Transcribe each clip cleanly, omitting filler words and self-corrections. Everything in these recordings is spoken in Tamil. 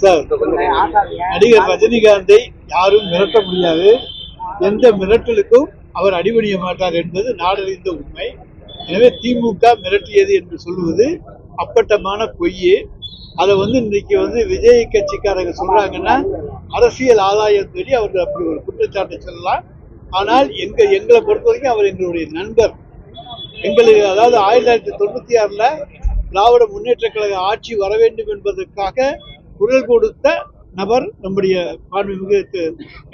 சார், நடிகர் ரஜினிகாந்தை யாரும் மிரட்ட முடியாது. எந்த மிரட்டலுக்கும் அவர் அடிபணிய மாட்டார் என்பது நாடறிந்த உண்மை. எனவே திமுக மிரட்டியது என்று சொல்லுவது அப்பட்டமான பொய். அதை இன்னைக்கு விஜய் கட்சிக்காரங்க சொல்றாங்கன்னா அரசியல் ஆதாயம் தேடி அவர்கள் அப்படி ஒரு குற்றச்சாட்டை சொல்லலாம். ஆனால் எங்களை பொறுத்த வரைக்கும் அவர் எங்களுடைய நண்பர். எங்களுக்கு அதாவது 1996 திராவிட முன்னேற்ற கழக ஆட்சி வர வேண்டும் என்பதற்காக குரல் கொடுத்த நபர் நம்முடைய மாண்புமிகு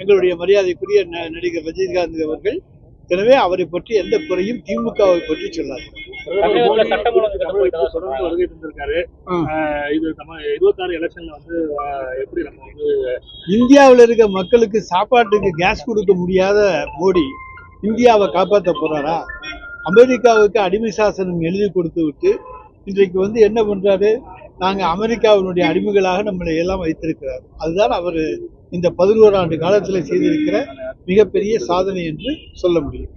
எங்களுடைய மரியாதைக்குரிய நடிகர் ரஜினிகாந்த் அவர்கள். எனவே அவரை பற்றி எந்த குறையும் திமுகவை பற்றி சொல்லாது. இந்தியாவில் இருக்க மக்களுக்கு சாப்பாட்டுக்கு கேஸ் கொடுக்க முடியாத மோடி இந்தியாவை காப்பாற்ற போறாரா? அமெரிக்காவுக்கு அடிமை சாசனம் எழுதி கொடுத்து விட்டு இன்றைக்கு என்ன பண்றாரு? நாங்க அமெரிக்காவினுடைய அடிமைகளாக நம்மளை எல்லாம் வைத்திருக்கிறார். அதுதான் அவர் இந்த 11 ஆண்டு காலத்துல செய்திருக்கிற மிகப்பெரிய சாதனை என்று சொல்ல முடியும்.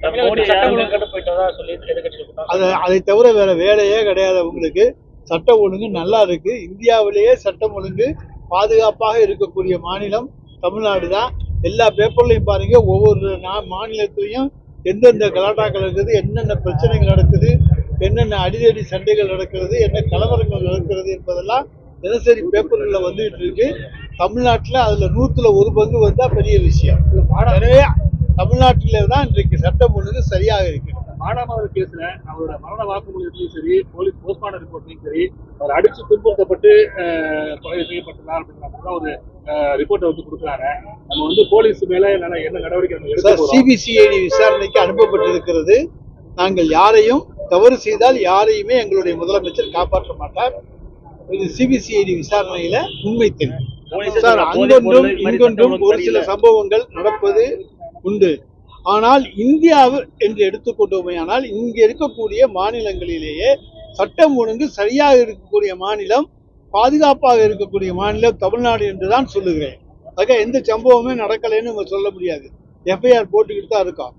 அதை தவிர வேற வேலையே கிடையாது. அவங்களுக்கு சட்ட ஒழுங்கு நல்லா இருக்கு. இந்தியாவிலேயே சட்டம் ஒழுங்கு பாதுகாப்பாக இருக்கக்கூடிய மாநிலம் தமிழ்நாடு தான். எல்லா பேப்பர்லையும் பாருங்க, ஒவ்வொரு மாநிலத்திலையும் எந்தெந்த கலாட்டாக்கள் இருக்குது, என்னென்ன பிரச்சனைகள் நடக்குது, என்னென்ன அடிதடி சண்டைகள் நடக்கிறது, என்ன கலவரங்கள் நடக்கிறது என்பதெல்லாம் தினசரி பேப்பர்களில் வந்துகிட்டு இருக்கு. தமிழ்நாட்டில் அதுல 100ல் 1 பங்கு வந்தா பெரிய விஷயம். எனவே தமிழ்நாட்டில தான் இன்றைக்கு சட்டம் ஒழுங்கு சரியாக இருக்கு. மானாமதுரை கேஸ்ல அவரோட மரண வாக்குமூலத்திலையும் சரி, போலீஸ் போஸ்ட்மார்டம் ரிப்போர்ட்லையும் சரி, அவர் அடிச்சு துன்புறுத்தப்பட்டு கொலை செய்யப்பட்டதார் அப்படிங்கிற ஒரு ரிப்போர்ட்டை கொடுக்குறாங்க. நம்ம போலீஸ் மேல என்ன நடவடிக்கை? சிபிசிஐடி விசாரணைக்கு அனுப்பப்பட்டிருக்கிறது. நாங்கள் யாரையும் தவறு செய்தால் யாரையுமே எங்களுடைய முதலமைச்சர் காப்பாற்ற மாட்டார். இது சிபிசிஐடி விசாரணையில உண்மை தெரியும். அங்கொன்றும் இங்கொன்றும் ஒரு சில சம்பவங்கள் நடப்பது உண்டு. ஆனால் இந்தியாவு என்று எடுத்துக்கொண்டோமே ஆனால் இங்க இருக்கக்கூடிய மாநிலங்களிலேயே சட்டம் ஒழுங்கு சரியாக இருக்கக்கூடிய மாநிலம், பாதுகாப்பாக இருக்கக்கூடிய மாநிலம் தமிழ்நாடு என்றுதான் சொல்லுகிறேன். ஆக எந்த சம்பவமே நடக்கலைன்னு சொல்ல முடியாது. எஃப்ஐஆர் போட்டுக்கிட்டு தான் இருக்கோம்.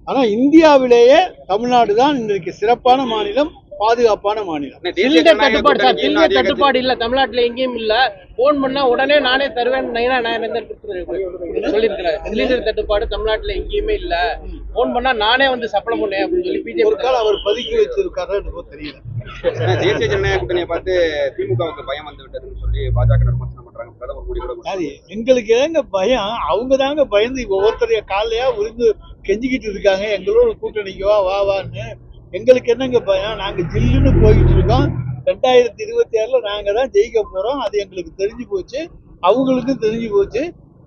ஆனா இந்தியாவிலேயே தமிழ்நாடு தான் இன்றைக்கு சிறப்பான மாநிலம், பாதுகாப்பான மாநிலம். தட்டுப்பாடு இல்ல தமிழ்நாட்டுல எங்கேயும் இல்ல. போன் பண்ணா உடனே நானே தருவேன் சொல்லிருக்கிறார். சிலிண்டர் தட்டுப்பாடு தமிழ்நாட்டுல எங்கேயுமே இல்ல. போன் பண்ணா நானே சப்ளை பண்ணேன் அப்படின்னு சொல்லி பிஜேபி ஒரு காலம் அவர் பதுக்கி வச்சிருக்காரு தெரியல. தேசிய ஜனநாயக கூட்டணியை பார்த்து திமுகவுக்கு பயம் வந்து விட்டதுன்னு சொல்லி பாஜக விமர்சனம் பண்றாங்க. பிரதமர் மோடி கூட எங்களுக்கு ஏங்க பயம்? அவங்க தாங்க பயந்து ஒவ்வொருத்தரைய காலையா உறிந்து கெஞ்சிக்கிட்டு இருக்காங்க, எங்களோட கூட்டணிக்கு வான்னு. எங்களுக்கு என்னங்க பயம்? நாங்க ஜில்லுன்னு போயிட்டு இருக்கோம். 2026 நாங்க தான் ஜெயிக்க போறோம். அது எங்களுக்கு தெரிஞ்சு போச்சு, அவங்களுக்கும் தெரிஞ்சு போச்சு.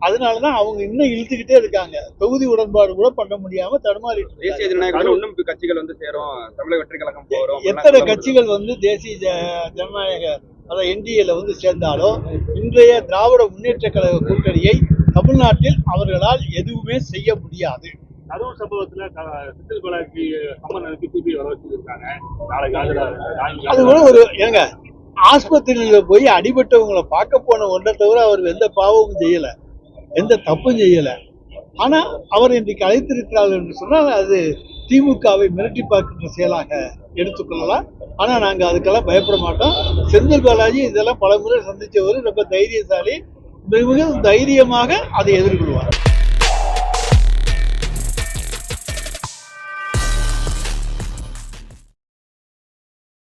அதனாலதான் அவங்க இன்னும் இழுத்துக்கிட்டே இருக்காங்க. தொகுதி உடன்பாடு கூட பண்ண முடியாம தடுமாறிட்டு. தேசிய ஜனநாயக இன்னும் கட்சிகள் சேரும், தமிழக வெற்றி கழகம் போறோம். எத்தனை கட்சிகள் தேசிய ஜனநாயக அதாவது என்டிஏல சேர்ந்தாலும் இன்றைய திராவிட முன்னேற்ற கழக கூட்டணியை தமிழ்நாட்டில் அவர்களால் எதுவுமே செய்ய முடியாது. அதுவும் சம்பவத்துல செந்தில் பாலாஜி சம்மனுக்கு சிபிஐ வர வச்சிருக்காங்க. நாளைக்கு அது கூட ஒரு ஏங்க, ஆஸ்பத்திரியில போய் அடிபட்டவங்களை பார்க்க போன ஒன்றை தவிர அவர் எந்த பாவமும் செய்யல, எந்த தப்பும் செய்யல. ஆனா அவர் இன்றைக்கு அழைத்திருக்கிறார்கள் என்று சொன்னால் அது திமுகவை மிரட்டி பார்க்கின்ற செயலாக எடுத்துக்கொள்ளலாம். ஆனா நாங்க அதுக்கெல்லாம் பயப்பட மாட்டோம். செந்தில் பாலாஜி இதெல்லாம் பல முறை சந்திச்சவர், ரொம்ப தைரியசாலி. மிக தைரியமாக அதை எதிர்கொள்வோம்.